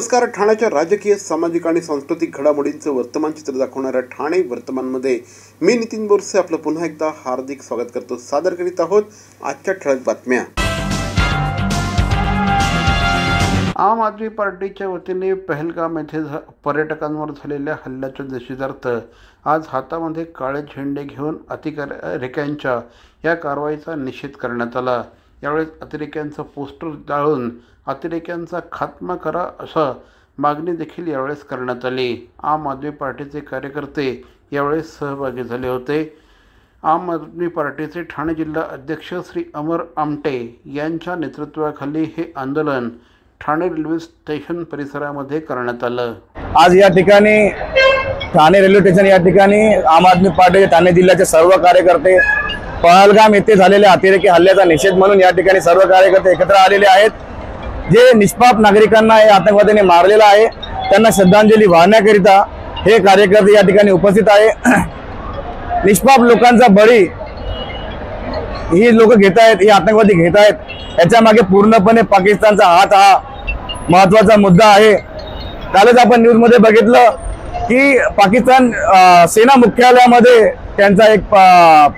नमस्कार. ठाण्याच्या राजकीय, सामाजिक आणि सांस्कृतिक घडामोडींचं वर्तमान चित्र दाखवणाऱ्या ठाणे वर्तमानमध्ये मी नितीन बोरसे आपलं पुन्हा एकदा हार्दिक स्वागत करतो. सादर करीत आहोत आजच्या ठळक बातम्या. आम आदमी पार्टीच्या वतीने पहलगाम येथे पर्यटकांवर झालेल्या हल्ल्याच्या निषेधार्थ आज हातामध्ये काळे झेंडे घेऊन अतिरेक्यांच्या या कारवाईचा निषेध करण्यात आला. यावेळेस अतिरेक्यांचं पोस्टर जाळून अतिरेक्यांचा खात्मा करा असं मागणी देखील यावेळेस करण्यात आली. आम आदमी पार्टीचे कार्यकर्ते यावेळेस सहभागी झाले होते. आम आदमी पार्टीचे ठाणे जिल्हा अध्यक्ष श्री अमर आमटे यांच्या नेतृत्वाखाली हे आंदोलन ठाणे रेल्वे स्टेशन परिसरामध्ये करण्यात आलं. आज या ठिकाणी ठाणे रेल्वे स्टेशन या ठिकाणी आम आदमी पार्टीचे ठाणे जिल्ह्याचे सर्व कार्यकर्ते पहलगाम येथे झालेल्या अतिरेकी हल्ल्याचा निषेध म्हणून या ठिकाणी सर्व कार्यकर्ते एकत्र आलेले आहेत. जे निष्पाप नागरिकांना या आतंकवाद्यांनी मारलेला आहे त्यांना श्रद्धांजली वाहण्याकरिता हे कार्यकर्ते या ठिकाणी उपस्थित आहे. निष्पाप लोकांचा बळी ही लोक घेत आहेत, हे आतंकवादी घेत आहेत. याच्या मागे पूर्णपणे पाकिस्तानचा हात हा महत्त्वाचा मुद्दा आहे. कालच आपण न्यूजमध्ये बघितलं की पाकिस्तान सेना मुख्यालयामध्ये त्यांचा एक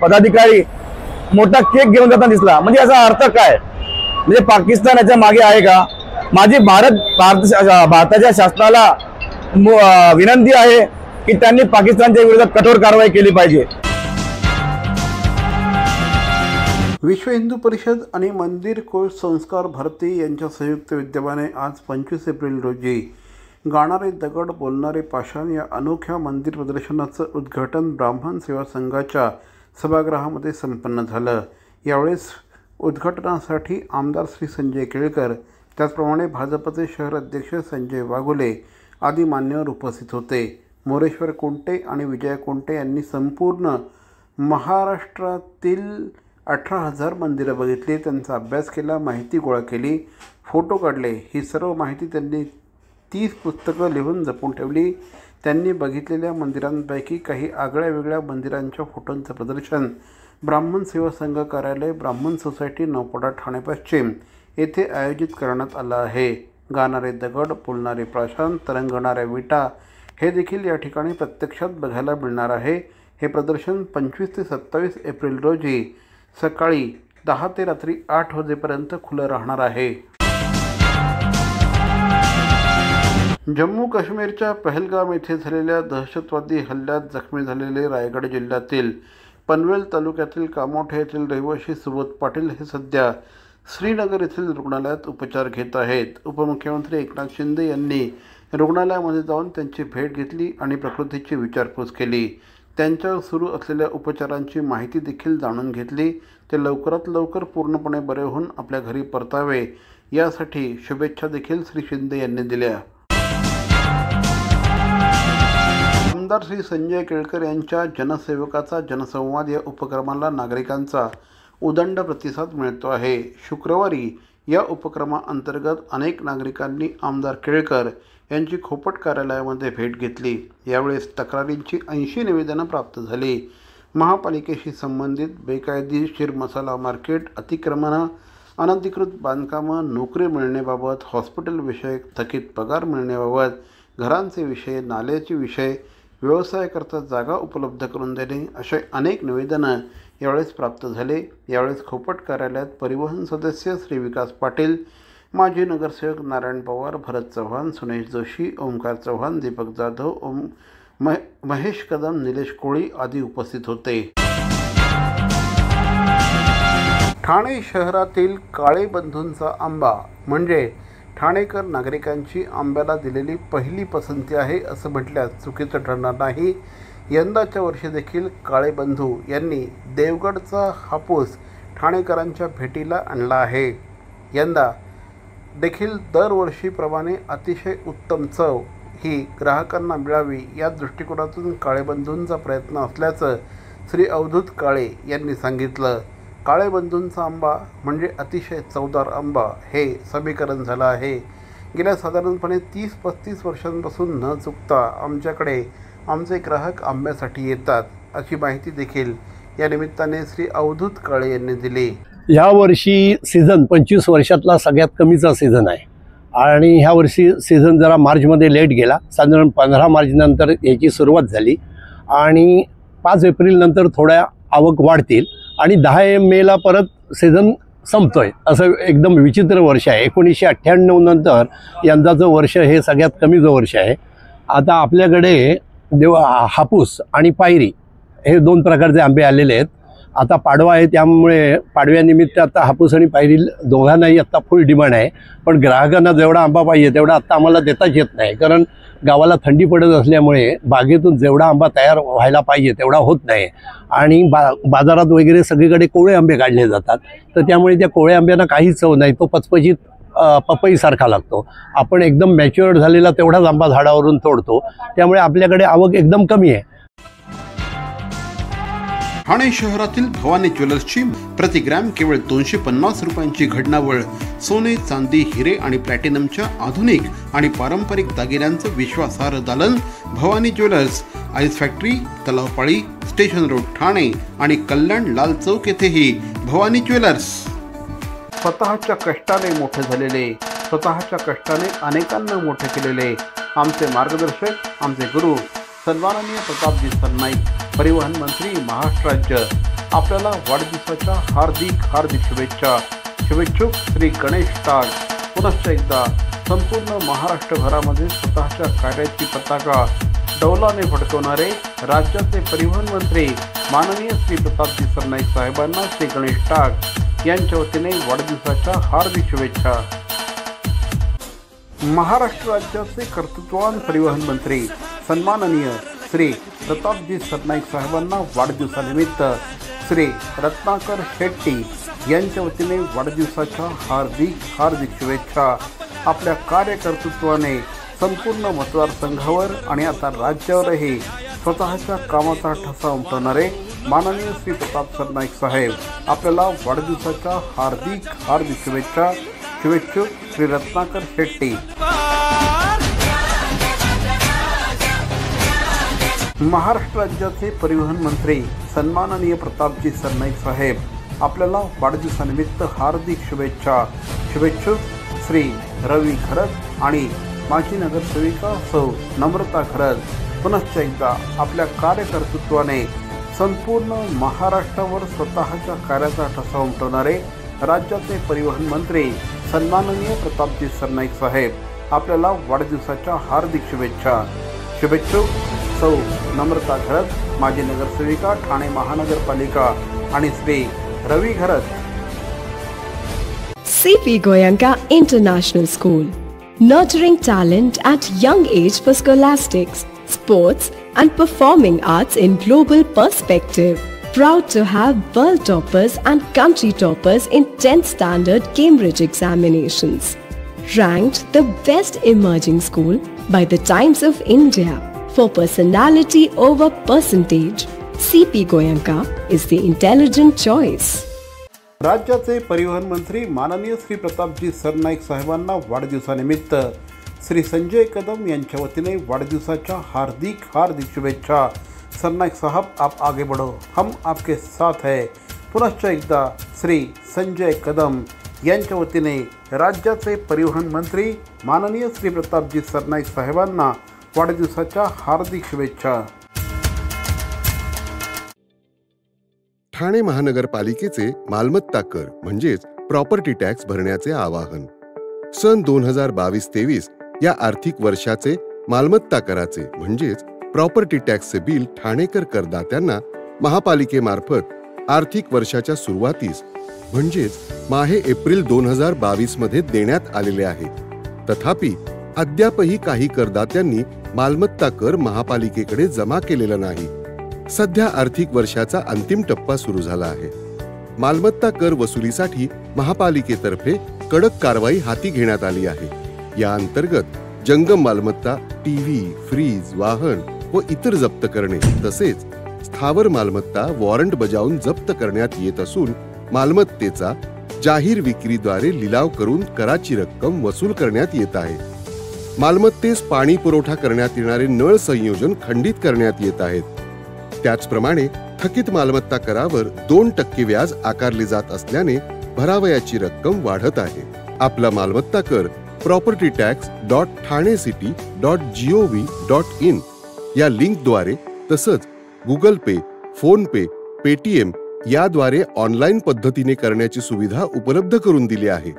पदाधिकारी मोठा केक घेऊन जाताना दिसला. म्हणजे याचा अर्थ काय? म्हणजे पाकिस्तान याच्या मागे आहे का? माझी भारताच्या शासनाला विनंती आहे की त्यांनी पाकिस्तानच्या विरोधात कठोर कारवाई केली पाहिजे. विश्व हिंदू परिषद आणि मंदिर कोश संस्कार भारती यांच्या संयुक्त विद्यमाने आज 25 एप्रिल रोजी गाणारे दगड बोलणारे पाषाण या अनोख्या मंदिर प्रदर्शनाचं उद्घाटन ब्राह्मण सेवा संघाच्या सभागृहामध्ये संपन्न झालं. यावेळेस उद्घाटनासाठी आमदार श्री संजय केळकर, त्याचप्रमाणे भाजपचे शहर अध्यक्ष संजय वाघोले आदी मान्यवर उपस्थित होते. मोरेश्वर कोंटे आणि विजय कोंटे यांनी संपूर्ण महाराष्ट्रातील 18,000 मंदिरं बघितली, त्यांचा अभ्यास केला, माहिती गोळा केली, फोटो काढले. ही सर्व माहिती त्यांनी 30 पुस्तकं लिहून जपून ठेवली. त्यांनी बघितलेल्या मंदिरांपैकी काही आगळ्या वेगळ्या मंदिरांच्या फोटोंचं प्रदर्शन ब्राह्मण सेवा संघ कार्यालय, ब्राह्मण सोसायटी, नौपाडा, ठाणे पश्चिम येथे आयोजित करण्यात आलं आहे. गाणारे दगड, बोलणारे पाषाण, तरंगणाऱ्या विटा हे देखील या ठिकाणी प्रत्यक्षात बघायला मिळणार आहे. हे प्रदर्शन 25 ते 27 एप्रिल रोजी सकाळी 10 ते रात्री 8 वाजेपर्यंत खुलं राहणार आहे. जम्मू काश्मीरच्या पहलगाम येथे झालेल्या दहशतवादी हल्ल्यात जखमी झालेले रायगड जिल्ह्यातील पनवेल तालुक्यातील कामोठे येथील रहिवासी सुबोध पाटील हे सध्या श्रीनगर येथील रुग्णालयात उपचार घेत आहेत. उपमुख्यमंत्री एकनाथ शिंदे यांनी रुग्णालयामध्ये जाऊन त्यांची भेट घेतली आणि प्रकृतीची विचारपूस केली. त्यांच्यावर सुरू असलेल्या उपचारांची माहिती देखील जाणून घेतली. ते लवकरात लवकर पूर्णपणे बरे होऊन आपल्या घरी परतावे यासाठी शुभेच्छा देखील श्री शिंदे यांनी दिल्या. आमदार श्री संजय केळकर यांच्या जनसेवकाचा जनसंवाद या उपक्रमाला नागरिकांचा उदंड प्रतिसाद मिळतो आहे. शुक्रवारी या उपक्रमाअंतर्गत अनेक नागरिकांनी आमदार केळकर यांची खोपट कार्यालयामध्ये भेट घेतली. यावेळेस तक्रारींची 80 निवेदनं प्राप्त झाली. महापालिकेशी संबंधित बेकायदेशीर मसाला मार्केट, अतिक्रमणं, अनधिकृत बांधकामं, नोकरी मिळण्याबाबत, हॉस्पिटलविषयक थकीत पगार मिळण्याबाबत, घरांचे विषय, नाल्याचे विषय, व्यवसायाकरता जागा उपलब्ध करून देणे असे अनेक निवेदनं यावेळेस प्राप्त झाले. यावेळेस खोपट कार्यालयात परिवहन सदस्य श्री विकास पाटील, माजी नगरसेवक नारायण पवार, भरत चव्हाण, सुनेश जोशी, ओमकार चव्हाण, दीपक जाधव, महेश कदम, निलेश कोळी आदी उपस्थित होते. ठाणे शहरातील काळे बंधूंचा आंबा म्हणजे ठाणेकर नागरिकांची आंब्याला दिलेली पहिली पसंती आहे असं म्हटल्यास चुकीचं ठरणार नाही. यंदाच्या वर्षी देखील काळे बंधू यांनी देवगडचा हापूस ठाणेकरांच्या भेटीला आणला आहे. यंदा देखील दरवर्षीप्रमाणे अतिशय उत्तम चव ही ग्राहकांना मिळावी या दृष्टिकोनातून काळे बंधूंचा प्रयत्न असल्याचं श्री अवधूत काळे यांनी सांगितलं. काळे बंधूंचा आंबा म्हणजे अतिशय चवदार आंबा हे समीकरण झालं आहे. गेल्या साधारणपणे 30-35 वर्षांपासून न चुकता आमच्याकडे आमचे ग्राहक आंब्यासाठी येतात अशी माहिती देखील या निमित्ताने श्री अवधूत काळे यांनी दिली. यावर्षी सीझन 25 वर्षातला सगळ्यात कमीचा सीझन आहे. आणि ह्या वर्षी सीझन जरा मार्चमध्ये लेट गेला. साधारण 15 मार्चनंतर याची सुरुवात झाली आणि 5 एप्रिलनंतर थोड्या आवक वाढतील आणि 10 मेला परत सीझन संपतोय. असं एकदम विचित्र वर्ष आहे. 1998 नंतर यंदाचं वर्ष हे सगळ्यात कमीचं वर्ष आहे. आता आपल्याकडे हापूस आणि पायरी हे 2 प्रकारचे आंबे आलेले आहेत. आता पाडवा आहे त्यामुळे पाडव्यानिमित्त आता हापूस आणि पायरी दोघांनाही आत्ता फुल डिमांड आहे. पण ग्राहकांना जेवढा आंबा पाहिजे तेवढा आत्ता आम्हाला देताच येत नाही, कारण गावाला थंडी पडत असल्यामुळे बागेतून जेवढा आंबा तयार व्हायला पाहिजे तेवढा होत नाही आणि बाजारात वगैरे सगळीकडे कोवळे आंबे काढले जातात. तर त्यामुळे त्या कोवळ्या आंब्यांना काहीच चव नाही, तो पचपचीत पपईसारखा लागतो. आपण एकदम मॅच्युअर्ड झालेला तेवढाच आंबा झाडावरून तोडतो, त्यामुळे आपल्याकडे आवक एकदम कमी आहे. ठाणे शहरातील भवानी ज्वेलर्सची प्रति ग्रॅम केवळ 250 रुपयांची घडणावळ सोने, चांदी, हिरे आणि प्लॅटिनमच्या आधुनिक आणि पारंपरिक दागिन्यांचं विश्वासार्ह दालन Bhavani jewellers, ice factory, Talao Pali, station road, Thane आणि कल्याण लाल चौक येथेही भवानी ज्वेलर्स. स्वतःच्या कष्टाने मोठे झालेले, स्वतःच्या कष्टाने अनेकांना मोठे केलेले आमचे मार्गदर्शक, आमचे गुरु सन्माननीय प्रतापजी सरनाईक, परिवहन मंत्री, महाराष्ट्र राज्य, आपल्याला वाढदिवसाच्या हार्दिक शुभेच्छा. शुभेच्छुक श्री गणेश टाग. पुनश्च एकदा संपूर्ण महाराष्ट्रभरामध्ये स्वतःच्या कार्याची पताका डौलाने फडकवणारे राज्याचे परिवहन मंत्री माननीय श्री प्रतापजी सरनाईक साहेबांना श्री गणेश टाग यांच्या वतीने वाढदिवसाच्या हार्दिक शुभेच्छा. महाराष्ट्र राज्याचे कर्तृत्ववान परिवहन मंत्री सन्माननीय श्री प्रतापजी सरनाईक साहेबांना वाढदिवसानिमित्त श्री रत्नाकर शेट्टी यांच्या वतीने वाढदिवसाच्या हार्दिक शुभेच्छा. आपल्या कार्यकर्तृत्वाने संपूर्ण मतदारसंघावर आणि आता राज्यावरही स्वतःच्या कामाचा ठसा उमटवणारे माननीय श्री प्रताप सरनाईक साहेब आपल्याला वाढदिवसाच्या हार्दिक शुभेच्छा. शुभेच्छुक श्री रत्नाकर शेट्टी. महाराष्ट्र राज्याचे परिवहन मंत्री सन्माननीय प्रतापजी सरनाईक साहेब आपल्याला वाढदिवसानिमित्त हार्दिक शुभेच्छा. शुभेच्छुक श्री रवी खरत आणि माजी नगरसेविका सौ नम्रता खरत. पुनश्च एकदा आपल्या कार्यकर्तृत्वाने संपूर्ण महाराष्ट्रावर स्वतःच्या कार्याचा ठसा उमटवणारे राज्याचे परिवहन मंत्री सन्माननीय प्रतापजी सरनाईक साहेब आपल्याला वाढदिवसाच्या हार्दिक शुभेच्छा. शुभेच्छुक सौ नम्रता घरत, माजी नगरसेविका, ठाणे महानगरपालिका आणि श्री रवी घरत. CP Goenka International School, nurturing talent at young age for scholastics, sports and performing arts in global perspective. Proud to have world toppers and country toppers in 10th standard Cambridge examinations. Ranked the best emerging school by the Times of India for personality over percentage. CP Goenka is the intelligent choice. राज्याचे परिवहन मंत्री माननीय श्री प्रतापजी सरनाईक साहेबांना वाढदिवसानिमित्त श्री संजय कदम यांच्या वतीने वाढदिवसाच्या हार्दिक शुभेच्छा. सरनाईक साहब, आप आगे बढ़ो, हम आपके साथ है. पुनश्च एकदा श्री संजय कदम यांच्या वतीने राज्याचे परिवहन मंत्री माननीय श्री प्रतापजी सरनाईक साहेबांना वाढदिवसाच्या हार्दिक शुभेच्छा. ठाणे महानगरपालिकेचे मालमत्ता कर म्हणजेच प्रॉपर्टी टॅक्स भरण्याचे आवाहन. सन 2022-23 या आर्थिक वर्षाचे मालमत्ता कराचे म्हणजेच प्रॉपर्टी टॅक्सचे बिल ठाणेकर करदात्यांना महापालिकेमार्फत आर्थिक वर्षाच्या सुरुवातीस म्हणजेच माहे एप्रिल 2022 मध्ये देण्यात आलेले आहे. तथापि अद्यापही काही करदात्यांनी मालमत्ता कर महापालिकेकडे जमा केलेला नाही. सध्या आर्थिक वर्षाचा अंतिम टप्पा सुरू झाला आहे. मालमत्ता कर वसुलीसाठी महापालिकेतर्फे कडक कारवाई हाती घेण्यात आली आहे. या अंतर्गत जंगम मालमत्ता, टीव्ही, फ्रीज, वाहन व इतर जप्त करणे तसेच स्थावर मालमत्ता वॉरंट बजावून जप्त करण्यात येत असून मालमत्तेचा जाहीर विक्रीद्वारे लिलाव करून कराची रक्कम वसूल करण्यात येत आहे. मालमत्तेस पाणी पुरवठा करण्यात येणारे नळ संयोजन खंडित करण्यात येत आहेत. त्याचप्रमाणे थकीत मालमत्ता करावर 2% व्याज आकारले जात असल्याने भरावयाची रक्कम वाढत आहे. आपला मालमत्ता कर propertytax.thanecity.gov.in या लिंकद्वारे तसंच गुगल पे, फोन पे, पेटीएम याद्वारे ऑनलाईन पद्धतीने करण्याची सुविधा उपलब्ध करून दिली आहे.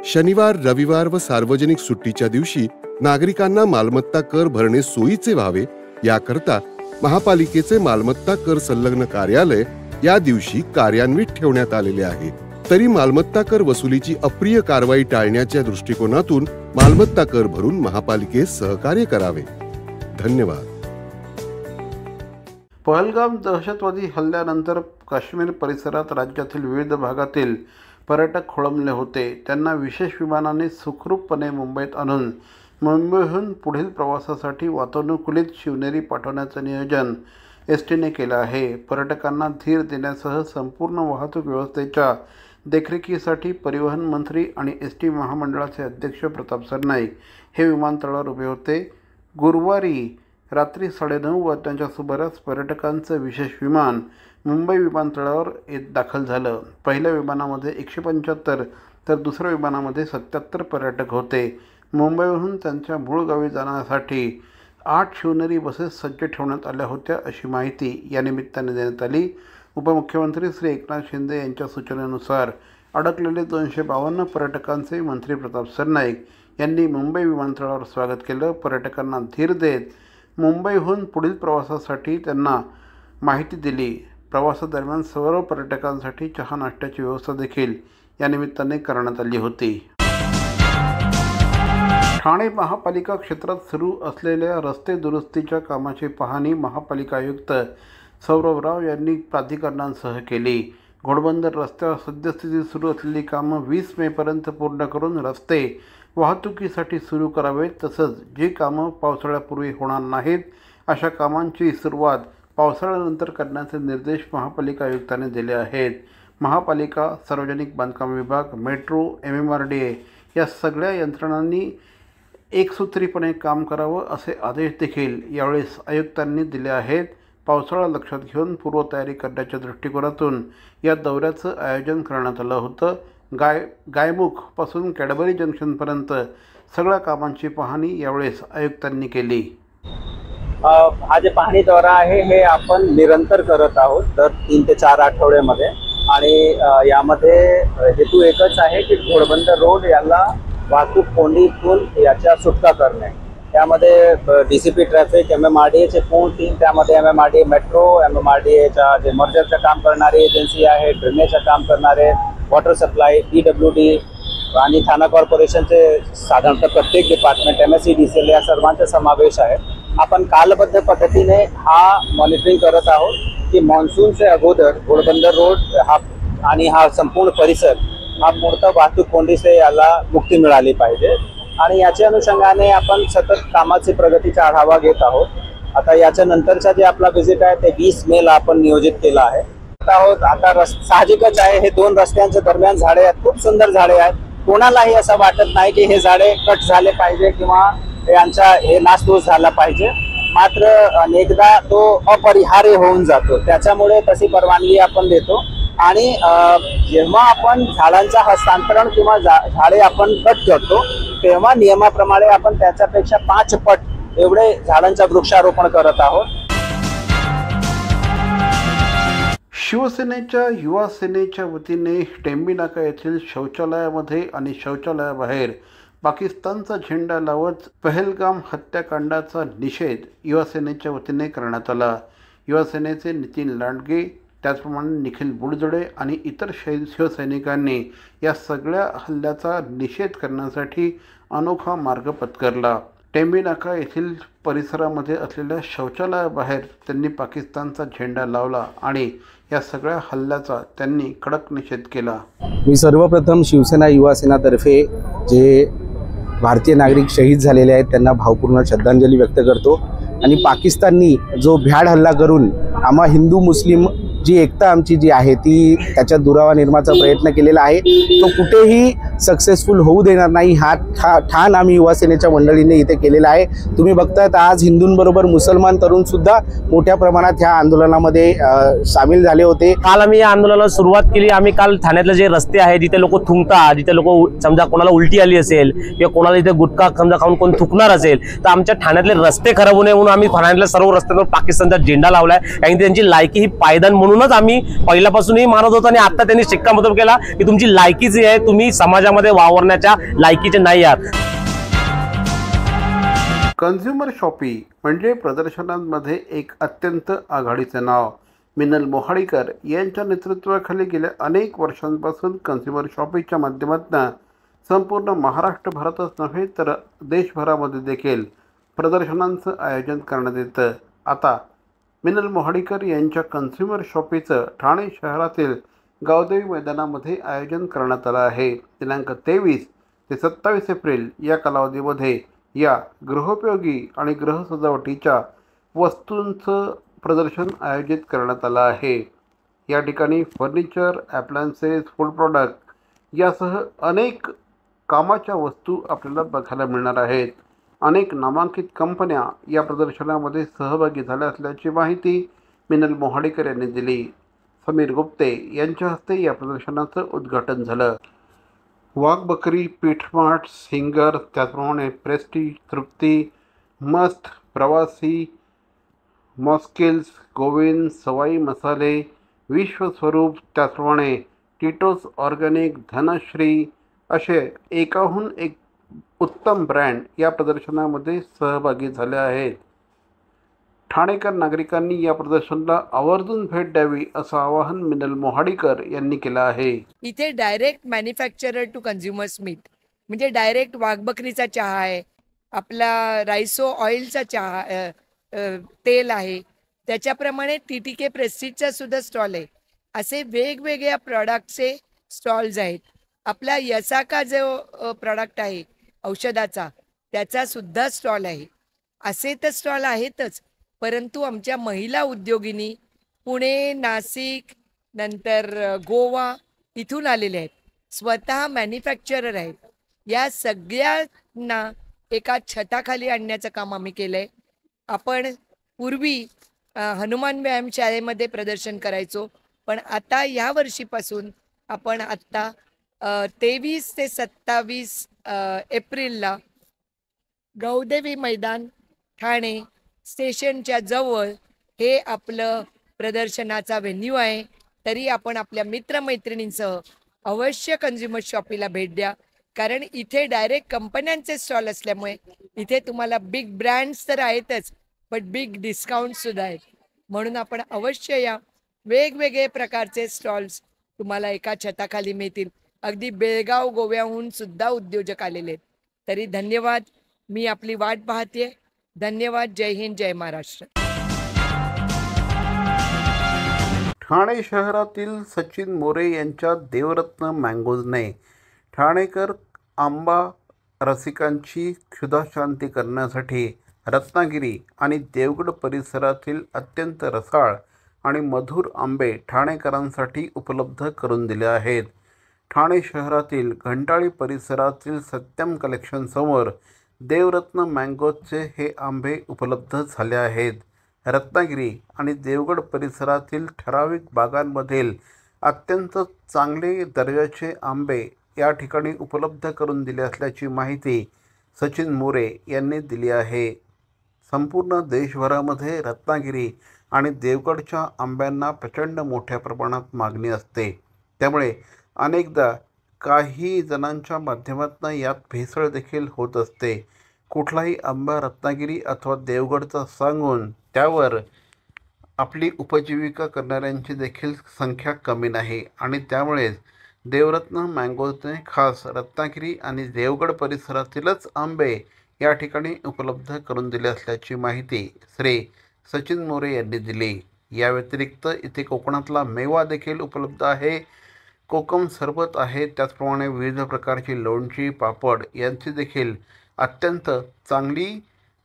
शनिवार, रविवार व सार्वजनिक सुट्टीच्या दिवशी नागरिकांना मालमत्ता कर भरणे सोयीचे व्हावे याकरता महापालिकेचे मालमत्ता कर संलग्न कार्यालय या दिवशी कार्यान्वित ठेवण्यात आलेले आहे. तरी मालमत्ता कर वसुलीची अप्रिय कारवाई टाळण्याच्या दृष्टिकोनातून मालमत्ता कर भरून महापालिकेस सहकार्य करावे. धन्यवाद. पहलगाम दहशतवादी हल्ल्यानंतर काश्मीर परिसरात राज्यातील विविध भागातील पर्यटक खोळंबले होते. त्यांना विशेष विमानाने सुखरूपपणे मुंबईत आणून मुंबईहून पुढील प्रवासासाठी वातानुकूलित शिवनेरी पाठवण्याचं नियोजन एसटीने केलं आहे. पर्यटकांना धीर देण्यासह संपूर्ण वाहतूक व्यवस्थेच्या देखरेखीसाठी परिवहन मंत्री आणि एसटी महामंडळाचे अध्यक्ष प्रताप सरनाईक हे विमानतळावर उभे होते. गुरुवारी रात्री 9:30 वाजण्याच्या सुमारास पर्यटकांचं विशेष विमान मुंबई विमानतळावर दाखल झालं. पहिल्या विमानामध्ये 175 तर दुसऱ्या विमानामध्ये 77 पर्यटक होते. मुंबईहून त्यांच्या मूळ गावी जाण्यासाठी 8 शिवनेरी बसेस सज्ज ठेवण्यात आल्या होत्या अशी माहिती या निमित्ताने देण्यात आली. उपमुख्यमंत्री श्री एकनाथ शिंदे यांच्या सूचनेनुसार अडकलेले 252 पर्यटकांचे मंत्री प्रताप सरनाईक यांनी मुंबई विमानतळावर स्वागत केलं. पर्यटकांना धीर देत मुंबईहून पुढील प्रवासासाठी त्यांना माहिती दिली. प्रवासादरम्यान सर्व पर्यटकांसाठी चहा नाश्त्याची व्यवस्था देखील या निमित्ताने करण्यात आली होती. ठाणे महापालिका क्षेत्रात सुरू असलेल्या रस्ते दुरुस्तीच्या कामाची पाहणी महापालिका आयुक्त सौरभ राव यांनी प्राधिकरणांसह केली. घोडबंदर रस्त्यावर सद्यस्थितीत सुरू असलेली कामं 20 मेपर्यंत पूर्ण करून रस्ते वाहतुकीसाठी सुरू करावेत. तसंच जी कामं पावसाळ्यापूर्वी होणार नाहीत अशा कामांची सुरुवात पावसाळ्यानंतर करण्याचे निर्देश महापालिका आयुक्तांनी दिले आहेत. महापालिका, सार्वजनिक बांधकाम विभाग, मेट्रो, MMRDA या सगळ्या यंत्रणांनी एकसूत्रीपणे काम करावं असे आदेश देखील यावेळेस आयुक्तांनी दिले आहेत. पावसाळा लक्षात घेऊन पूर्वतयारी करण्याच्या दृष्टिकोनातून या दौऱ्याचं आयोजन करण्यात आलं होतं. गायमुखपासून कॅडबरी जंक्शनपर्यंत सगळ्या कामांची पाहणी यावेळेस आयुक्तांनी केली. हा जे पाहणी दौरा आहे हे आपण निरंतर करत आहोत दर 3 ते 4 आठवड्यामध्ये. आणि यामध्ये हेतू एकच आहे की घोडबंदर रोड याला वाहतूक कोंडीतून याच्या सुटका करणे. त्यामध्ये DCP ट्रॅफिक, MMRDAचे पूर्ण टीम, त्यामध्ये MMRDA मेट्रो, MMRDAच्या जे मर्जरचं काम करणारी एजन्सी आहे, ड्रेनेजचं काम करणारे, वॉटर सप्लाय, PWD आणि ठाणा कॉर्पोरेशनचे साधारणतः प्रत्येक डिपार्टमेंट, MSEDCL या सर्वांचा समावेश आहे. आपण कालबद्ध पद्धतीने हा मॉनिटरिंग करत आहोत की मान्सूनचे अगोदर घोडबंदर रोड हा आणि हा संपूर्ण परिसर हा मूर्त वाहतूक कोंडी से याला मुक्ती मिळाली पाहिजे. आणि याच्या अनुषंगाने आपण सतत कामाची प्रगतीचा आढावा घेत आहोत. आता याच्या नंतरचा जे आपला व्हिजिट आहे ते 20 मेला आपण नियोजित केला आहे. आता साहजिकच आहे, हे 2 रस्त्यांच्या दरम्यान झाडे आहेत, खूप सुंदर झाडे आहेत. कोणालाही असं वाटत नाही की हे झाडे कट झाले पाहिजे किंवा यांचा हे नासधूस झाला पाहिजे. मात्र अनेकदा तो अपरिहार्य होऊन जातो, त्याच्यामुळे तशी परवानगी आपण देतो. आणि जेव्हा आपण झाडांचा हस्तांतरण किंवा झाडे आपण कट करतो तेव्हा नियमाप्रमाणे आपण त्याच्यापेक्षा 5 पट एवढे झाडांचा वृक्षारोपण करत आहोत. शिवसेनेच्या युवा सेनेच्या वतीने टेंबी नाका येथील शौचालयामध्ये आणि शौचालयाबाहेर पाकिस्तानचा झेंडा लावत पहलगाम हत्याकांडाचा निषेध युवा सेनेच्या वतीने करण्यात आला. युवा सेनेचे नितीन लांडगे, त्याचप्रमाणे निखिल बुडजडे आणि इतर शिवसैनिकांनी या सगळ्या हल्ल्याचा निषेध करण्यासाठी अनोखा मार्ग पत्करला. टेंबी नाका येथील परिसरामध्ये असलेल्या शौचालयाबाहेर त्यांनी पाकिस्तानचा झेंडा लावला आणि या सगळ्या हल्ल्याचा त्यांनी कडक निषेध केला. मी सर्वप्रथम शिवसेना युवा सेनातर्फे जे भारतीय नागरिक शहीद झालेले आहेत त्यांना भावपूर्ण श्रद्धांजली व्यक्त करतो. आणि पाकिस्ताननी जो भ्याड हल्ला करून आम्हा हिंदू मुस्लिम जी एकता आमची जी आहे ती त्याच्यात दुरावा निर्माणाचा प्रयत्न केलेला आहे, तो कुठेही सक्सेसफुल होऊ देणार नाही हा ठाण आम्ही युवा सेनेच्या मंडळीने इथे केलेला आहे। तुम्ही बघतायत आज हिंदूंबरोबर मुसलमान तरुण सुद्धा मोठ्या प्रमाणात ह्या आंदोलनामध्ये सामील झाले होते। काल आम्ही या आंदोलनाला सुरुवात केली। आम्ही काल ठाण्यातले जे रस्ते आहेत जिथे लोक थुंकतात, जिथे लोक समजा कोणाला उलटी आली असेल किंवा कोणाला इथे गुटखा समजा खाऊन कोण थुकणार असेल तर आमच्या ठाण्यातले रस्ते खराब होऊ नये म्हणून आम्ही ठाण्यातल्या सर्व रस्त्यांवर पाकिस्तानचा झेंडा लावलाय। कारण त्यांची लायकी ही पायदान म्हणूनच आम्ही पहिल्यापासूनही मानत होतो आणि आता त्यांनी शिक्कामोर्तब केला की तुमची लायकी जी आहे तुम्ही समाजामध्ये वावरण्याच्या लायकीचे नाही आहात। कन्झ्युमर शॉपी म्हणजे प्रदर्शनांमध्ये एक अत्यंत आघाडीचे नाव। मिनल मोहाडीकर यांच्या नेतृत्वाखाली गेल्या अनेक वर्षांपासून कन्झ्युमर शॉपीच्या माध्यमातून संपूर्ण महाराष्ट्रभरातच नव्हे तर देशभरामध्ये देखील प्रदर्शनांचं आयोजन करण्यात येतं। आता मिनल मोहाडीकर यांच्या कन्झ्युमर शॉपीचं ठाणे शहरातील गावदेवी मैदानामध्ये आयोजन करण्यात आलं आहे। दिनांक 23 ते 27 एप्रिल या कालावधीमध्ये या गृहोपयोगी आणि गृहसजावटीच्या वस्तूंचं प्रदर्शन आयोजित करण्यात आलं आहे। या ठिकाणी फर्निचर, ॲप्लायन्सेस, फूड प्रॉडक्ट यासह अनेक कामाच्या वस्तू आपल्याला बघायला मिळणार आहेत। अनेक नामांकित कंपन्या या प्रदर्शनामध्ये सहभागी झाल्या असल्याची माहिती मिनल मोहाडीकर यांनी दिली। समीर गुप्ते यांच्या हस्ते या प्रदर्शनाचं उद्घाटन झालं। वाघबकरी, पीठमार्ट, सिंगर, त्याचप्रमाणे प्रेस्टीज, तृप्ती, मस्त, प्रवासी, मॉस्किल्स, गोविंद, सवाई मसाले, विश्वस्वरूप, त्याचप्रमाणे टिटोस ऑर्गॅनिक, धनश्री असे एकाहून एक उत्तम ब्रँड या प्रदर्शनामध्ये सहभागी झाले आहेत। ठाणेकर नागरिकांनी या प्रदर्शनाला आवर्जून भेट द्यावी असं आवाहन मिनल मोहाडीकर यांनी केलं आहे। इथे direct manufacturer to consumers meet म्हणजे डायरेक्ट वाघबकरीचा चहा आहे, आपला रायसो ऑइलचा चहा तेल आहे, त्याच्याप्रमाणे TTK प्रेस्टिजचा सुद्धा स्टॉल आहे। असे वेगवेगळ्या प्रॉडक्टचे स्टॉल्स आहेत। आपला यसाका जो प्रॉडक्ट आहे औषधाचा त्याचा सुद्धा स्टॉल आहे। असे तर स्टॉल आहेतच, परंतु आमच्या महिला उद्योगिनी पुणे, नाशिक, नंतर गोवा इथून आलेले आहेत, स्वतः मॅन्युफॅक्चरर आहेत। या सगळ्यांना एका छताखाली आणण्याचं काम आम्ही केलं आहे। आपण पूर्वी हनुमान व्यायाम शाळेमध्ये प्रदर्शन करायचो, पण आता या वर्षीपासून आपण आत्ता 23 ते 27 एप्रिलला गावदेवी मैदान ठाणे स्टेशनच्या जवळ हे आपलं प्रदर्शनाचा व्हेन्यू आहे। तरी आपण आपल्या मित्रमैत्रिणींसह अवश्य कन्झ्युमर शॉपीला भेट द्या, कारण इथे डायरेक्ट कंपन्यांचे स्टॉल असल्यामुळे इथे तुम्हाला बिग ब्रँड्स तर आहेतच बट बिग डिस्काउंटसुद्धा आहेत। म्हणून आपण अवश्य या, वेगवेगळे प्रकारचे स्टॉल्स तुम्हाला एका छताखाली मिळतील। अगदी बेळगाव, गोव्याहून सुद्धा उद्योजक आलेले आहेत। तरी धन्यवाद, मी आपली वाट पाहते। धन्यवाद, जय हिंद, जय महाराष्ट्र। ठाणे शहरातील सचिन मोरे यांच्या देवरत्न मँगोजने ठाणेकर आंबा रसिकांची क्षुधाशांती करण्यासाठी रत्नागिरी आणि देवगड परिसरातील अत्यंत रसाळ आणि मधुर आंबे ठाणेकरांसाठी उपलब्ध करून दिले आहेत। ठाणे शहरातील घंटाळी परिसरातील सत्यम कलेक्शनसमोर देवरत्न मँगोजचे हे आंबे उपलब्ध झाले आहेत। रत्नागिरी आणि देवगड परिसरातील ठराविक बागांमधील अत्यंत चांगले दर्जाचे आंबे या ठिकाणी उपलब्ध करून दिले असल्याची माहिती सचिन मोरे यांनी दिली आहे। संपूर्ण देशभरामध्ये रत्नागिरी आणि देवगडच्या आंब्यांना प्रचंड मोठ्या प्रमाणात मागणी असते, त्यामुळे अनेकदा काही जणांच्या माध्यमातून यात भेसळ देखील होत असते। कुठलाही आंबा रत्नागिरी अथवा देवगडचा सांगून त्यावर आपली उपजीविका करणाऱ्यांची देखील संख्या कमी नाही आणि त्यामुळेच देवरत्न मँगोजने खास रत्नागिरी आणि देवगड परिसरातीलच आंबे या ठिकाणी उपलब्ध करून दिले असल्याची माहिती श्री सचिन मोरे यांनी दिली। या व्यतिरिक्त इथे कोकणातला मेवा देखील उपलब्ध आहे, कोकम सरबत आहे, त्याचप्रमाणे विविध प्रकारची लोणची, पापड यांची देखील अत्यंत चांगली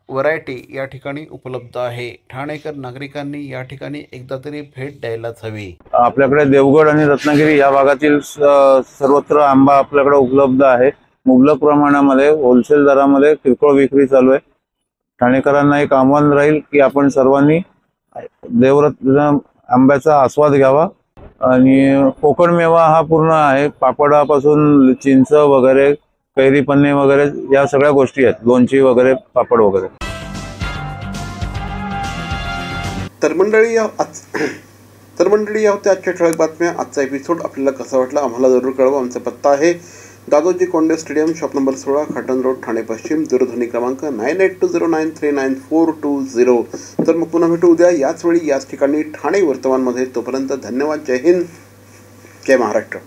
व्हरायटी या ठिकाणी उपलब्ध आहे. ठाणेकर नागरिकांनी या ठिकाणी एकदा तरी भेट द्यायलाच हवी. आपल्याकडे देवगड आणि रत्नागिरी या भागातील सर्वत्र आंबा आपल्याकडे उपलब्ध आहे. मुबलक प्रमाणामध्ये होलसेल दरामध्ये किरकोळ विक्री चालू आहे. ठाणेकरांना एक आव्हान राहील की आपण सर्वांनी देवरत्न आंब्याचा आस्वाद घ्यावा. आणि कोकण मेवा हा पूर्ण आहे. पापडापासून चिंच वगैरे, कैरी पन्ने वगैरे या सगळ्या गोष्टी आहेत, लोणची वगैरे, पापड वगैरे. तर मंडळी या होत्या आजच्या ठळक बातम्या. आजचा एपिसोड आपल्याला कसा वाटला आम्हाला जरूर कळवा. आमचा पत्ता आहे Dadoji Konde stadium, shop number 16, Khatan road, Thane पश्चिम. दूरध्वनी क्रमांक 9820939420. तर मग पुन्हा भेटू उद्या याच वेळी याच ठिकाणी ठाणे वर्तमानमध्ये. तोपर्यंत धन्यवाद. जय हिंद, जय महाराष्ट्र.